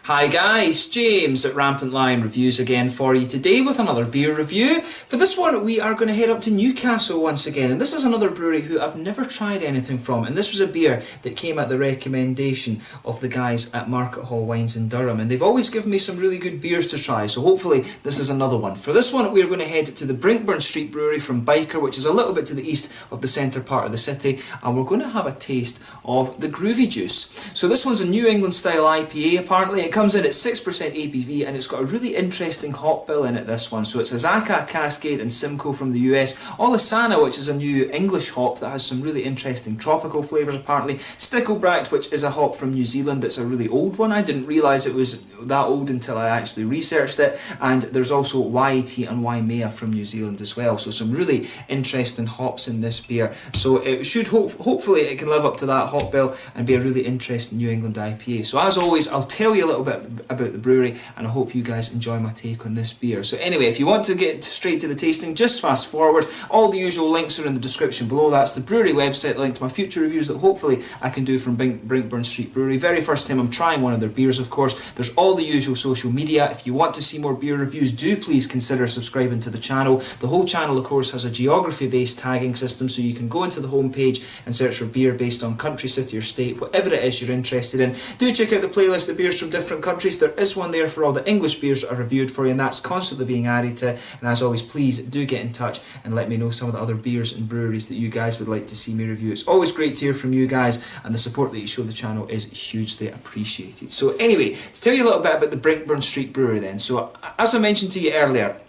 Hi guys, James at Rampant Lion Reviews again for you today with another beer review. For this one we are going to head up to Newcastle once again, and this is another brewery who I've never tried anything from, and this was a beer that came at the recommendation of the guys at Market Hall Wines in Durham, and they've always given me some really good beers to try, so hopefully this is another one. For this one we are going to head to the Brinkburn Street Brewery from Biker, which is a little bit to the east of the centre part of the city, and we're going to have a taste of the Groovy juice. So this one's a New England Style IPA apparently. It comes in at 6% ABV and it's got a really interesting hop bill in it, this one. So it's Azacca, Cascade and Simcoe from the US, Olisana, which is a new English hop that has some really interesting tropical flavours apparently, Sticklebracht, which is a hop from New Zealand that's a really old one. I didn't realise it was that old until I actually researched it, and there's also YAT and Waimea from New Zealand as well, so some really interesting hops in this beer. So it should hopefully it can live up to that hop bill and be a really interesting New England IPA. So as always, I'll tell you a little bit about the brewery, and I hope you guys enjoy my take on this beer. So anyway, if you want to get straight to the tasting, just fast forward. All the usual links are in the description below. That's the brewery website, the link to my future reviews that hopefully I can do from Brinkburn Street Brewery. Very first time I'm trying one of their beers, of course. There's all the usual social media. If you want to see more beer reviews, do please consider subscribing to the channel. The whole channel, of course, has a geography-based tagging system, so you can go into the homepage and search for beer based on country, city or state, whatever it is you're interested in. Do check out the playlist of beers from different countries. There is one there for all the English beers that are reviewed for you, and that's constantly being added to. And as always, please do get in touch and let me know some of the other beers and breweries that you guys would like to see me review. It's always great to hear from you guys, and the support that you show the channel is hugely appreciated. So anyway, to tell you a little bit about the Brinkburn Street Brewery then. So as I mentioned to you earlier,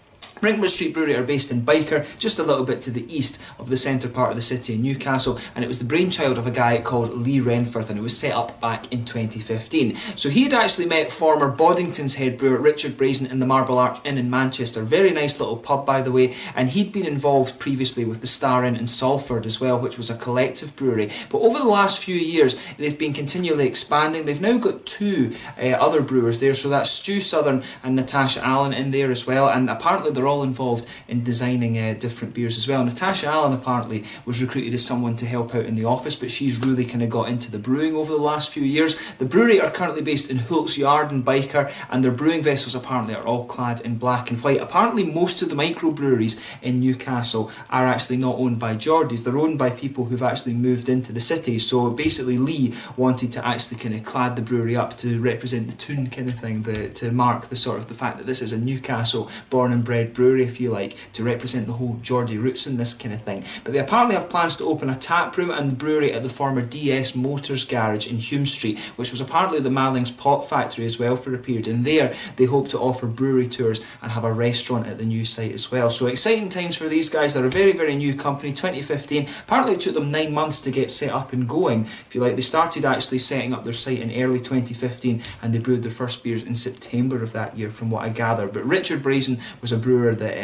Brinkburn Street Brewery are based in Biker, just a little bit to the east of the centre part of the city in Newcastle, and it was the brainchild of a guy called Lee Renforth, and it was set up back in 2015. So he had actually met former Boddington's head brewer Richard Brazen in the Marble Arch Inn in Manchester, very nice little pub by the way, and he'd been involved previously with the Star Inn in Salford as well, which was a collective brewery. But over the last few years they've been continually expanding. They've now got two other brewers there, so that's Stu Southern and Natasha Allen in there as well, and apparently they're all involved in designing different beers as well. Natasha Allen apparently was recruited as someone to help out in the office, but she's really kind of got into the brewing over the last few years. The brewery are currently based in Hult's Yard in Biker, and their brewing vessels apparently are all clad in black and white. Apparently most of the microbreweries in Newcastle are actually not owned by Geordies, they're owned by people who've actually moved into the city. So basically Lee wanted to actually kind of clad the brewery up to represent the toon kind of thing, to mark the sort of the fact that this is a Newcastle born and bred brewery, if you like, to represent the whole Geordie roots in this kind of thing. But they apparently have plans to open a tap room and brewery at the former DS Motors garage in Hume Street, which was apparently the Malling's pot factory as well for a period, and there they hope to offer brewery tours and have a restaurant at the new site as well. So exciting times for these guys. They're a very, very new company, 2015. Apparently it took them 9 months to get set up and going, if you like. They started actually setting up their site in early 2015 and they brewed their first beers in September of that year from what I gather. But Richard Brazen was a brewer that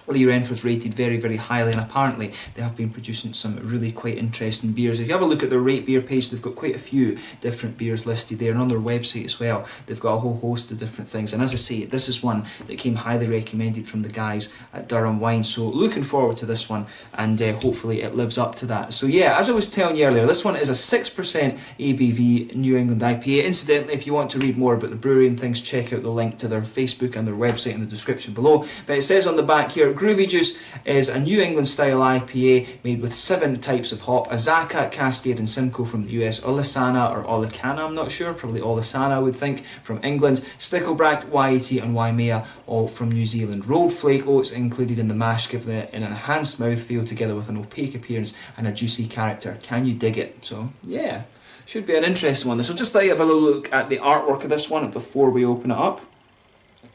Lee Renforth rated very, very highly, and apparently they have been producing some really quite interesting beers. If you have a look at their rate beer page, they've got quite a few different beers listed there, and on their website as well they've got a whole host of different things. And as I say, this is one that came highly recommended from the guys at Durham Wine, so looking forward to this one, and hopefully it lives up to that. So yeah, as I was telling you earlier, this one is a 6% ABV New England IPA. Incidentally, if you want to read more about the brewery and things, check out the link to their Facebook and their website in the description below. But it says on the back here, Groovy Juice is a New England Style IPA made with 7 types of hop: Azacca, Cascade and Simcoe from the US, Olisana or Olicana, I'm not sure, probably Olisana I would think, from England, Sticklebracht, YAT and Waimea, all from New Zealand. Rolled flake oats included in the mash, giving it an enhanced mouthfeel together with an opaque appearance and a juicy character. Can you dig it? So yeah, should be an interesting one. So just let you have a little look at the artwork of this one before we open it up.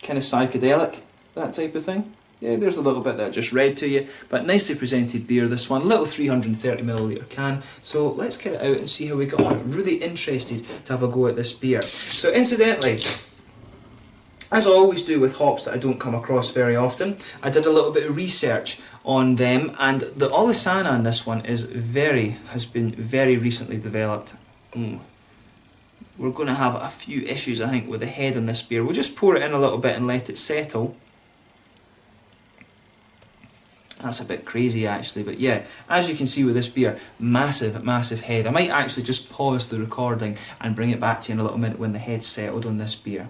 Kind of psychedelic, that type of thing. Yeah, there's a little bit that I just read to you, but nicely presented beer, this one. Little 330ml can. So let's get it out and see how we got on. Really interested to have a go at this beer. So incidentally, as I always do with hops that I don't come across very often, I did a little bit of research on them, and the Olisana in this one has been very recently developed. We're going to have a few issues, I think, with the head on this beer. We'll just pour it in a little bit and let it settle. That's a bit crazy actually, but yeah, as you can see with this beer, massive, massive head. I might actually just pause the recording and bring it back to you in a little minute when the head's settled on this beer.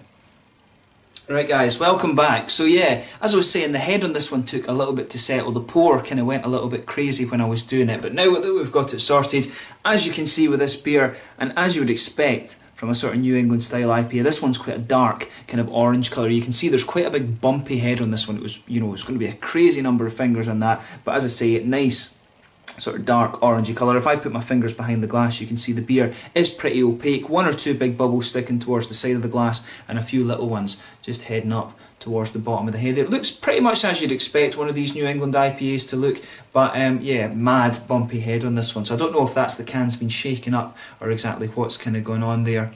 Right guys, welcome back. So yeah, as I was saying, the head on this one took a little bit to settle. The pour kind of went a little bit crazy when I was doing it, but now that we've got it sorted, as you can see with this beer, and as you would expect from a sort of New England Style IPA, this one's quite a dark kind of orange colour. You can see there's quite a big bumpy head on this one. It was, you know, it's going to be a crazy number of fingers on that, but as I say, nice sort of dark orangey colour. If I put my fingers behind the glass, you can see the beer is pretty opaque. One or two big bubbles sticking towards the side of the glass, and a few little ones just heading up towards the bottom of the head. It looks pretty much as you'd expect one of these New England IPAs to look, but yeah, mad bumpy head on this one. So I don't know if that's the can's been shaken up or exactly what's kind of going on there,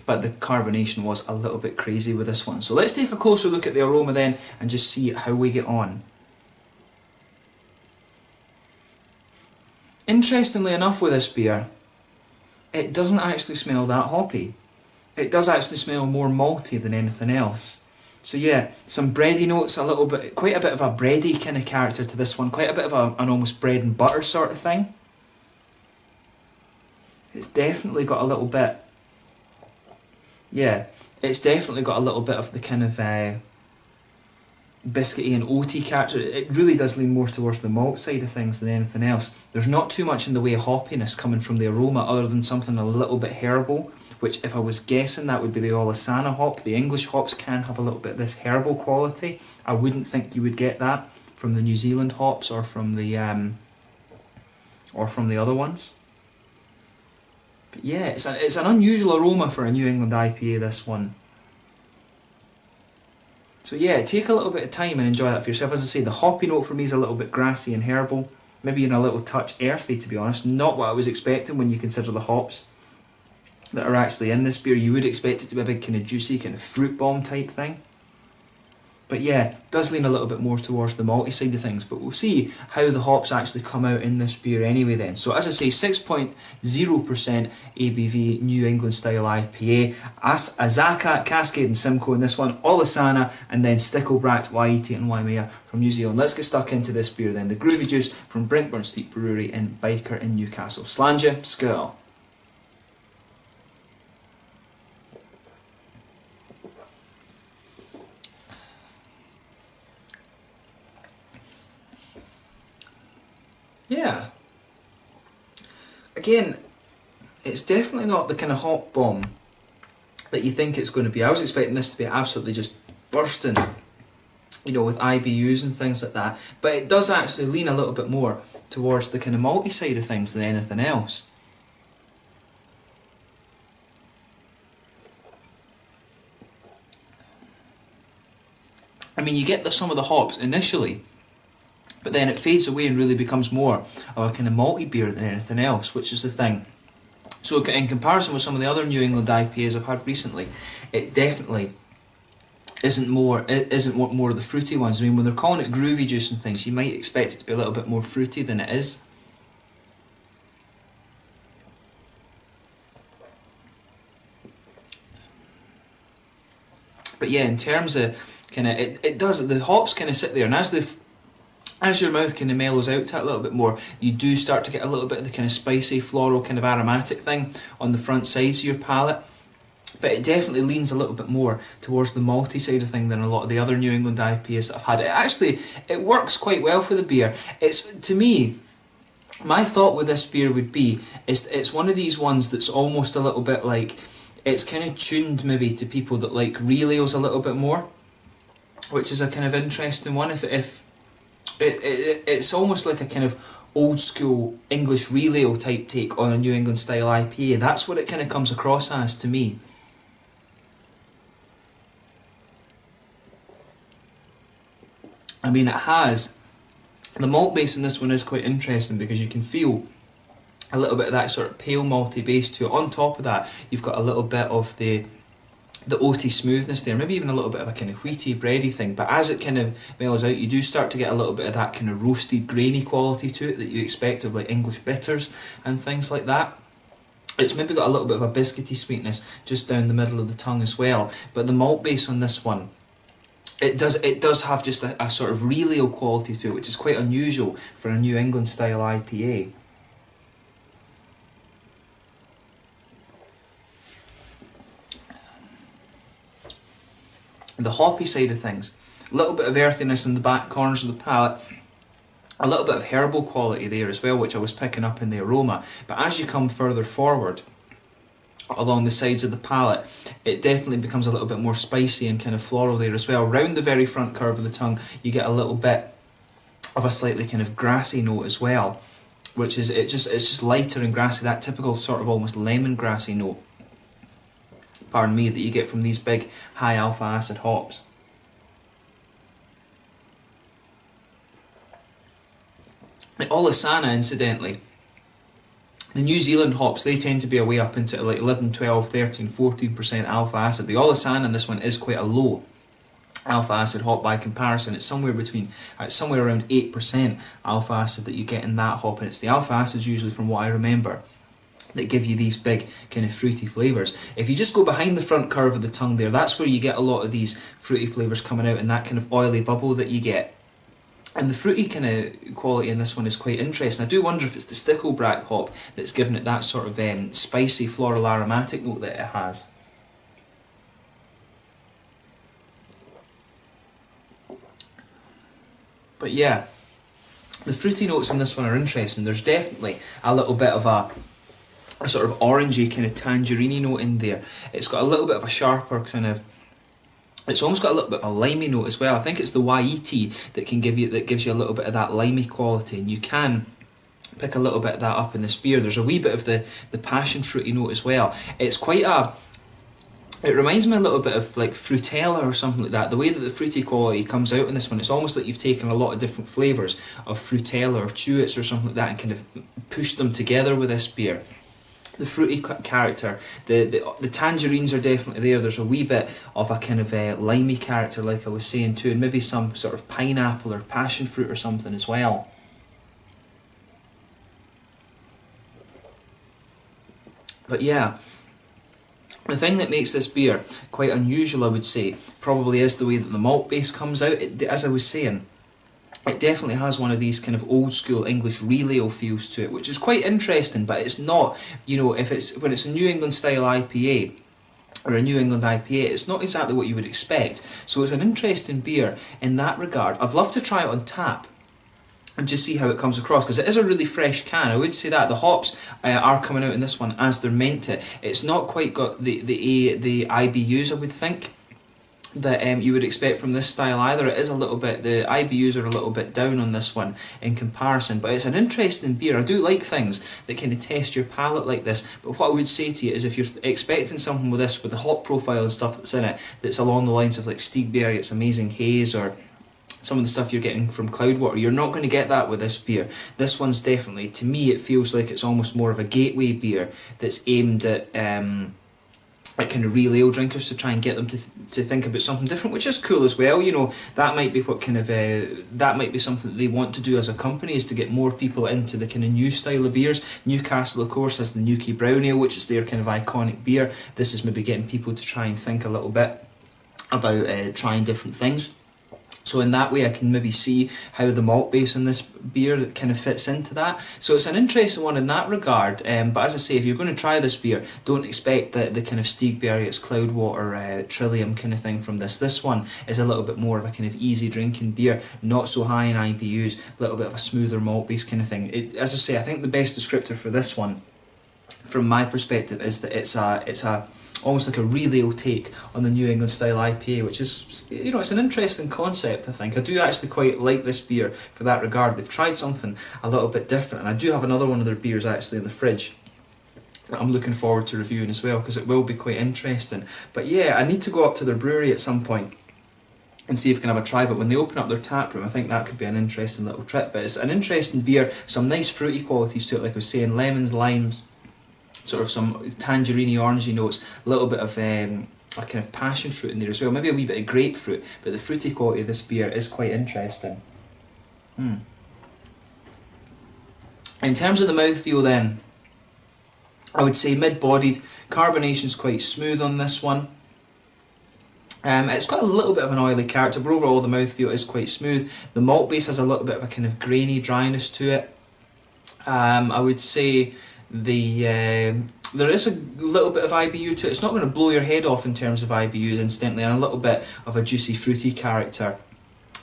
but the carbonation was a little bit crazy with this one. So let's take a closer look at the aroma then and just see how we get on. Interestingly enough with this beer, it doesn't actually smell that hoppy. It does actually smell more malty than anything else. So yeah, some bready notes, a little bit, quite a bit of a bready kind of character to this one, quite a bit of an almost bread and butter sort of thing. It's definitely got a little bit, yeah, it's definitely got a little bit of the kind of biscuity and oaty character. It really does lean more towards the malt side of things than anything else. There's not too much in the way of hoppiness coming from the aroma other than something a little bit herbal, which if I was guessing that would be the Olasana hop. The English hops can have a little bit of this herbal quality. I wouldn't think you would get that from the New Zealand hops or from the other ones. But yeah, it's an unusual aroma for a New England IPA, this one. So yeah, take a little bit of time and enjoy that for yourself. As I say, the hoppy note for me is a little bit grassy and herbal, maybe even a little touch earthy, to be honest. Not what I was expecting when you consider the hops that are actually in this beer. You would expect it to be a big kind of juicy kind of fruit bomb type thing. But yeah, does lean a little bit more towards the malty side of things, but we'll see how the hops actually come out in this beer anyway then. So as I say, 6.0% ABV New England Style IPA, Azaka, Cascade and Simcoe in this one, Olasana, and then Sticklebracht, Waiti and Waimea from New Zealand. Let's get stuck into this beer then. The Groovy Juice from Brinkburn Brewery in Biker in Newcastle. Slàinte, skål. Yeah, again, it's definitely not the kind of hop bomb that you think it's going to be. I was expecting this to be absolutely just bursting, you know, with IBUs and things like that, but it does actually lean a little bit more towards the kind of malty side of things than anything else. I mean, you get some of the hops initially, but then it fades away and really becomes more of a kind of malty beer than anything else, which is the thing. So in comparison with some of the other New England IPAs I've had recently, it definitely isn't more of the fruity ones. I mean, when they're calling it groovy juice and things, you might expect it to be a little bit more fruity than it is. But yeah, in terms of kind of, it does, the hops kind of sit there, and as your mouth kind of mellows out to it a little bit more, you do start to get a little bit of the kind of spicy, floral, kind of aromatic thing on the front sides of your palate. But it definitely leans a little bit more towards the malty side of thing than a lot of the other New England IPAs that I've had. It works quite well for the beer. To me, my thought with this beer would be, it's one of these ones that's almost a little bit like, it's kind of tuned maybe to people that like real ales a little bit more, which is a kind of interesting one. It's almost like a kind of old school English real ale type take on a New England Style IPA. That's what it kind of comes across as to me. I mean, it has, the malt base in this one is quite interesting because you can feel a little bit of that sort of pale malty base to it. On top of that, you've got a little bit of the oaty smoothness there, maybe even a little bit of a kind of wheaty, bready thing, but as it kind of mellows out, you do start to get a little bit of that kind of roasted, grainy quality to it that you expect of like English bitters and things like that. It's maybe got a little bit of a biscuity sweetness just down the middle of the tongue as well, but the malt base on this one it does have just a sort of real ale quality to it, which is quite unusual for a New England style IPA. The hoppy side of things, a little bit of earthiness in the back corners of the palate, a little bit of herbal quality there as well, which I was picking up in the aroma. But as you come further forward along the sides of the palate, it definitely becomes a little bit more spicy and kind of floral there as well. Round the very front curve of the tongue, you get a little bit of a slightly kind of grassy note as well, which is it's just lighter and grassy, that typical sort of almost lemongrassy note, pardon me, that you get from these big high alpha acid hops. The Olisana, incidentally, the New Zealand hops, they tend to be away up into like 11, 12, 13, 14% alpha acid. The Olisana in this one is quite a low alpha acid hop by comparison. It's somewhere around 8% alpha acid that you get in that hop, and it's the alpha acids usually, from what I remember, that give you these big kind of fruity flavours. If you just go behind the front curve of the tongue there, that's where you get a lot of these fruity flavours coming out, and that kind of oily bubble that you get. And the fruity kind of quality in this one is quite interesting. I do wonder if it's the Stickleback hop that's given it that sort of spicy floral aromatic note that it has. But yeah, the fruity notes in this one are interesting. There's definitely a little bit of a sort of orangey kind of tangerine note in there. It's got a little bit of a sharper kind of, it's almost got a little bit of a limey note as well. I think it's the YET that gives you a little bit of that limey quality, and you can pick a little bit of that up in this beer. There's a wee bit of the passion fruity note as well. It's quite it reminds me a little bit of like Frutella or something like that. The way that the fruity quality comes out in this one, it's almost like you've taken a lot of different flavours of Frutella or Chewits or something like that and kind of pushed them together with this beer. The fruity character, the tangerines are definitely there. There's a wee bit of a kind of limey character, like I was saying too, and maybe some sort of pineapple or passion fruit or something as well. But yeah, the thing that makes this beer quite unusual, I would say, probably is the way that the malt base comes out. As I was saying, it definitely has one of these kind of old school English real ale feels to it, which is quite interesting, but it's not, you know, when it's a New England style IPA or a New England IPA, it's not exactly what you would expect. So it's an interesting beer in that regard. I'd love to try it on tap and just see how it comes across, because it is a really fresh can. I would say that the hops are coming out in this one as they're meant to. It's not quite got the IBUs, I would think, that you would expect from this style either. It is a little bit, the IBUs are a little bit down on this one in comparison, but it's an interesting beer. I do like things that kind of test your palate like this, but what I would say to you is if you're expecting something with this, with the hop profile and stuff that's in it, that's along the lines of like Stigberry, It's Amazing Haze, or some of the stuff you're getting from Cloudwater, you're not going to get that with this beer. This one's definitely, to me, it feels like it's almost more of a gateway beer that's aimed at kind of real ale drinkers, to try and get them to think about something different, which is cool as well. You know, that might be what kind of that might be something that they want to do as a company, is to get more people into the kind of new style of beers. Newcastle, of course, has the Newquay Brown Ale, which is their kind of iconic beer. This is maybe getting people to try and think a little bit about trying different things. So in that way I can maybe see how the malt base in this beer kind of fits into that. So it's an interesting one in that regard, but as I say, if you're going to try this beer, don't expect the kind of Stigberry, It's Cloudwater, Trillium kind of thing from this. This one is a little bit more of a kind of easy drinking beer, not so high in IBUs, a little bit of a smoother malt base kind of thing. As I say, I think the best descriptor for this one, from my perspective, is that it's a almost like a real ale take on the New England style IPA, which is, you know, it's an interesting concept. I think I do actually quite like this beer for that regard. They've tried something a little bit different, and I do have another one of their beers actually in the fridge that I'm looking forward to reviewing as well, because it will be quite interesting. But yeah, I need to go up to their brewery at some point and see if I can have a try of it. When they open up their tap room, I think that could be an interesting little trip. But it's an interesting beer, some nice fruity qualities to it, like I was saying, lemons, limes, sort of some tangerine orangey notes, a little bit of a kind of passion fruit in there as well, maybe a wee bit of grapefruit, but the fruity quality of this beer is quite interesting. In terms of the mouthfeel then, I would say mid-bodied, carbonation's quite smooth on this one. It's got a little bit of an oily character, but overall the mouthfeel is quite smooth. The malt base has a little bit of a kind of grainy dryness to it. I would say there is a little bit of IBU to it. It's not going to blow your head off in terms of IBUs instantly, and a little bit of a juicy fruity character.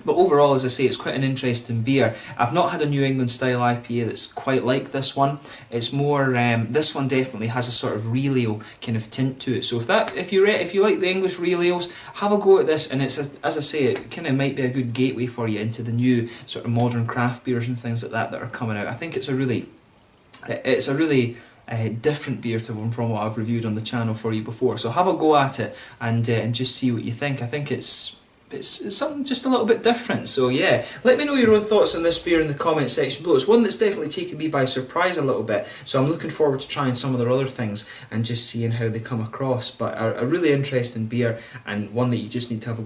But overall, as I say, it's quite an interesting beer. I've not had a New England Style IPA that's quite like this one. It's more, this one definitely has a sort of real ale kind of tint to it. So if you like the English real ales, have a go at this. And it's as I say, it kind of might be a good gateway for you into the new sort of modern craft beers and things like that are coming out. I think it's a really different beer from what I've reviewed on the channel for you before. So have a go at it and just see what you think. I think it's something just a little bit different. So yeah, let me know your own thoughts on this beer in the comment section below. It's one that's definitely taken me by surprise a little bit, so I'm looking forward to trying some of their other things and just seeing how they come across. But a really interesting beer, and one that you just need to have a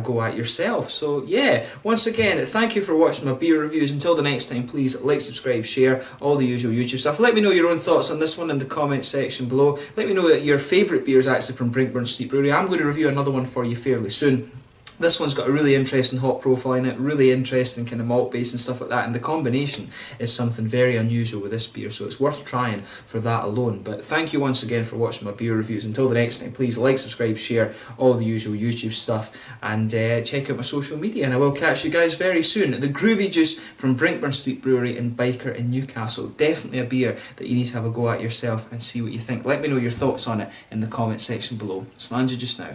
go at yourself. So yeah, once again, thank you for watching my beer reviews. Until the next time, please like, subscribe, share, all the usual YouTube stuff. Let me know your own thoughts on this one in the comment section below. Let me know your favourite beers actually from Brinkburn Brewery. I'm going to review another one for you fairly soon. This one's got a really interesting hop profile in it, really interesting kind of malt base and stuff like that, and the combination is something very unusual with this beer, so it's worth trying for that alone. But thank you once again for watching my beer reviews. Until the next time, please like, subscribe, share, all the usual YouTube stuff, and check out my social media, and I will catch you guys very soon. The Groovy Juice from Brinkburn Brewery in Biker in Newcastle. Definitely a beer that you need to have a go at yourself and see what you think. Let me know your thoughts on it in the comment section below. Slàinte just now.